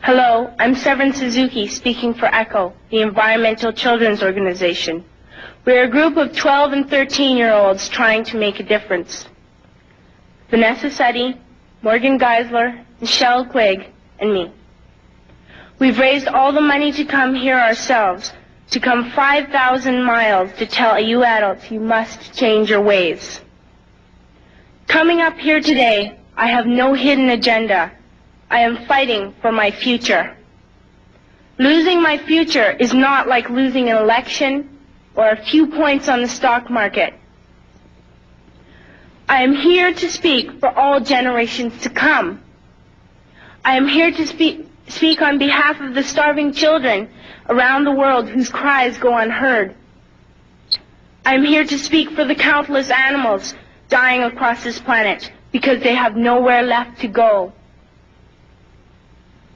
Hello, I'm Severin Suzuki speaking for ECHO, the Environmental Children's Organization. We're a group of 12 and 13-year-olds trying to make a difference. Vanessa Suddy, Morgan Geisler, Michelle Quigg, and me. We've raised all the money to come here ourselves, to come 5,000 miles to tell you adults you must change your ways. Coming up here today, I have no hidden agenda. I am fighting for my future. Losing my future is not like losing an election or a few points on the stock market. I am here to speak for all generations to come. I am here to speak on behalf of the starving children around the world whose cries go unheard. I am here to speak for the countless animals dying across this planet because they have nowhere left to go.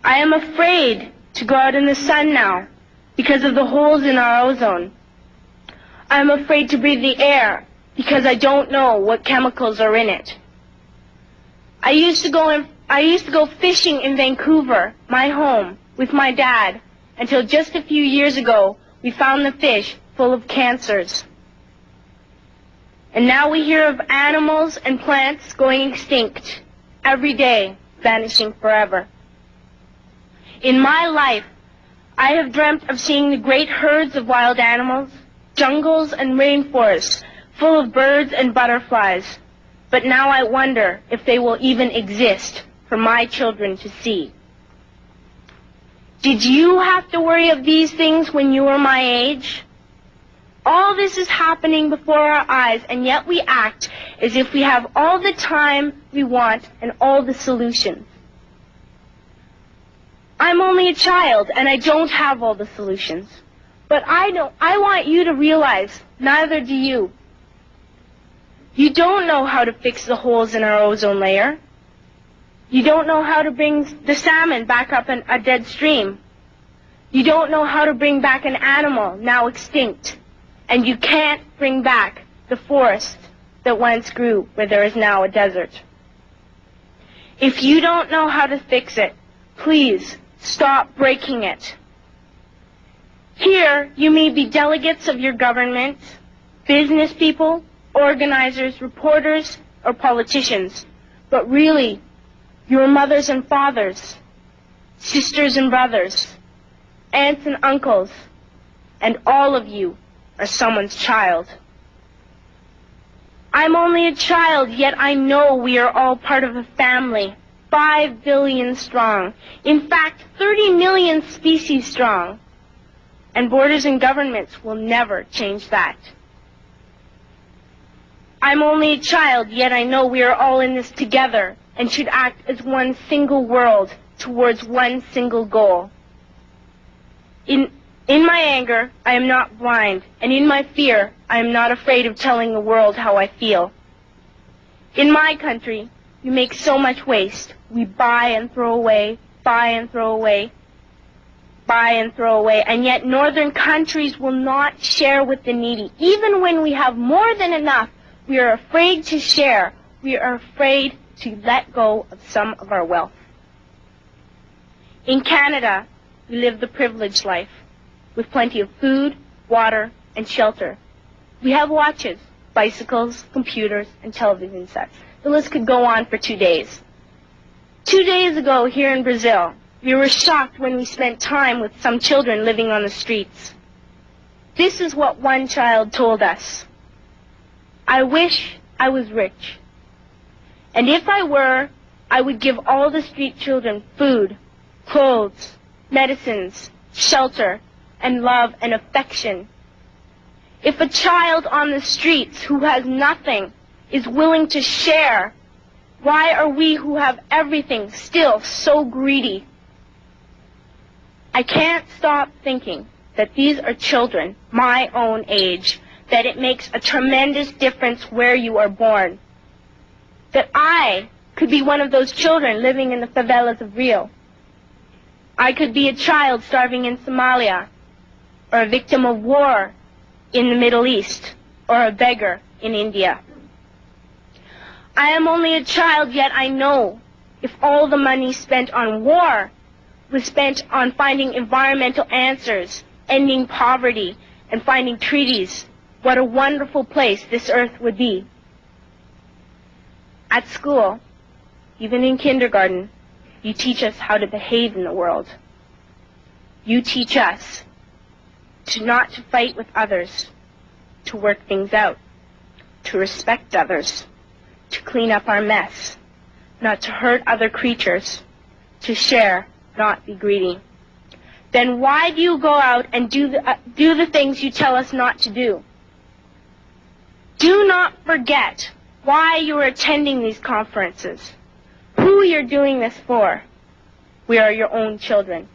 I am afraid to go out in the sun now because of the holes in our ozone. I am afraid to breathe the air because I don't know what chemicals are in it. I used to go fishing in Vancouver, my home, with my dad, until just a few years ago we found the fish full of cancers. And now we hear of animals and plants going extinct every day, vanishing forever. In my life, I have dreamt of seeing the great herds of wild animals, jungles and rainforests full of birds and butterflies. But now I wonder if they will even exist for my children to see. Did you have to worry of these things when you were my age? All this is happening before our eyes, and yet we act as if we have all the time we want and all the solutions. I'm only a child, and I don't have all the solutions. But I want you to realize, neither do you. You don't know how to fix the holes in our ozone layer. You don't know how to bring the salmon back up in a dead stream. You don't know how to bring back an animal now extinct. And you can't bring back the forest that once grew where there is now a desert. If you don't know how to fix it, please stop breaking it. Here, you may be delegates of your government, business people, organizers, reporters, or politicians, but really, your mothers and fathers, sisters and brothers, aunts and uncles, and all of you are someone's child. I'm only a child, yet I know we are all part of a family, 5 billion strong. In fact, 30 million species strong. And borders and governments will never change that. I'm only a child, yet I know we are all in this together and should act as one single world towards one single goal. In my anger, I am not blind, and in my fear, I am not afraid of telling the world how I feel. In my country, we make so much waste. We buy and throw away, buy and throw away, buy and throw away, and yet northern countries will not share with the needy. Even when we have more than enough, we are afraid to share. We are afraid to let go of some of our wealth. In Canada, we live the privileged life, with plenty of food, water, and shelter. We have watches, bicycles, computers, and television sets. The list could go on for 2 days. 2 days ago, here in Brazil, we were shocked when we spent time with some children living on the streets. This is what one child told us. I wish I was rich. And if I were, I would give all the street children food, clothes, medicines, shelter, and love and affection. If a child on the streets who has nothing is willing to share, why are we who have everything still so greedy? I can't stop thinking that these are children my own age, that it makes a tremendous difference where you are born. That I could be one of those children living in the favelas of Rio. I could be a child starving in Somalia, or a victim of war in the Middle East, or a beggar in India. I am only a child, yet I know if all the money spent on war was spent on finding environmental answers, ending poverty, and finding treaties, what a wonderful place this earth would be. At school, even in kindergarten, you teach us how to behave in the world. You teach us to not to fight with others, to work things out, to respect others, to clean up our mess, not to hurt other creatures, to share, not be greedy. Then why do you go out and do the things you tell us not to do? Do not forget why you are attending these conferences, who you're doing this for. We are your own children.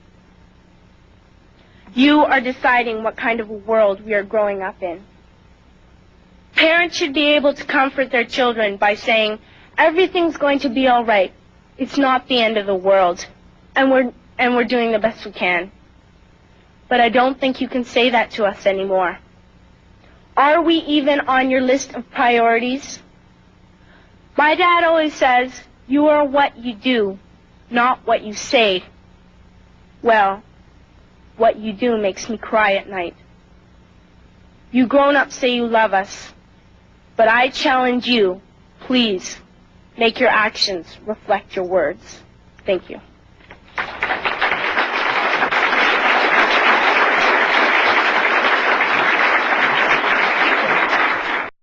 You are deciding what kind of a world we are growing up in. Parents should be able to comfort their children by saying, everything's going to be all right. It's not the end of the world, and we're doing the best we can. But I don't think you can say that to us anymore. Are we even on your list of priorities? My dad always says, you are what you do, not what you say. Well, what you do makes me cry at night. You grown-ups say you love us, but I challenge you, please, make your actions reflect your words. Thank you.